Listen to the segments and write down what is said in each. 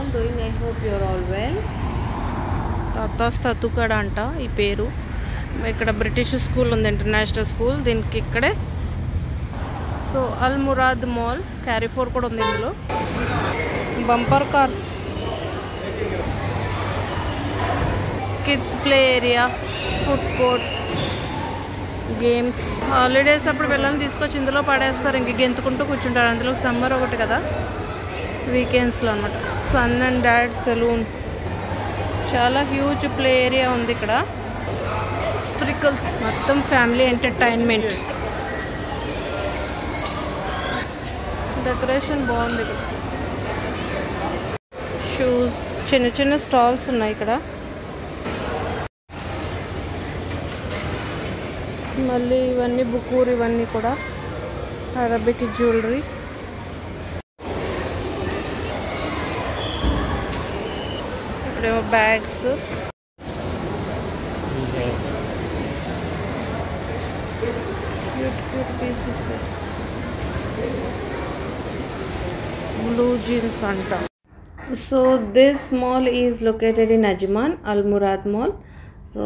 all doing? I hope you're all well. తాతాస్ తతుకడ అంట ఈ పేరు. ఇక్కడ బ్రిటిష్ స్కూల్ ఉంది, ఇంటర్నేషనల్ స్కూల్. దీనికి ఇక్కడే సో అల్ మురాద్ మాల్ క్యారీఫోర్ కూడా ఉంది ఇందులో. Bumper cars, kids play area, food court, games. Holidays అప్పుడు పిల్లల్ని తీసుకొచ్చి ఇందులో పడేస్తారు, ఇంక గెంతుకుంటూ కూర్చుంటారు. అందులో సమ్మర్ ఒకటి కదా, వీకెండ్స్లో అనమాట. సన్ అండ్ డాడ్ సెలూన్, చాలా హ్యూజ్ ప్లే ఏరియా ఉంది ఇక్కడ. స్ప్రికల్స్, మొత్తం ఫ్యామిలీ ఎంటర్టైన్మెంట్. డెకరేషన్ బాగుంది ఇక్కడ. షూస్, చిన్న చిన్న స్టాల్స్ ఉన్నాయి ఇక్కడ. మళ్ళీ ఇవన్నీ బుకూర్, ఇవన్నీ కూడా అరబిక్ జ్యువెలరీ. ఇక్కడేమో bags, cute pieces, blue jeans అంట. So this mall is located in Ajman, Al Murad mall. సో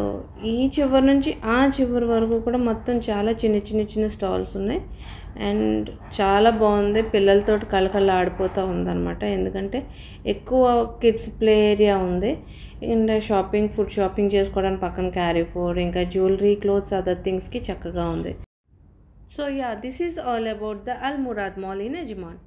ఈ చివరి నుంచి ఆ చివరి వరకు కూడా మొత్తం చాలా చిన్న స్టాల్స్ ఉన్నాయి. అండ్ చాలా బాగుంది, పిల్లలతో కళకళ ఆడిపోతూ ఉందన్నమాట. ఎందుకంటే ఎక్కువ కిడ్స్ ప్లే ఏరియా ఉంది. అండ్ షాపింగ్, ఫుడ్ షాపింగ్ చేసుకోవడానికి పక్కన క్యారీఫోర్, ఇంకా జ్యువెలరీ, క్లోత్స్, అదర్ థింగ్స్కి చక్కగా ఉంది. So ya, this is all about the Al Murad mall in అజ్మాన్.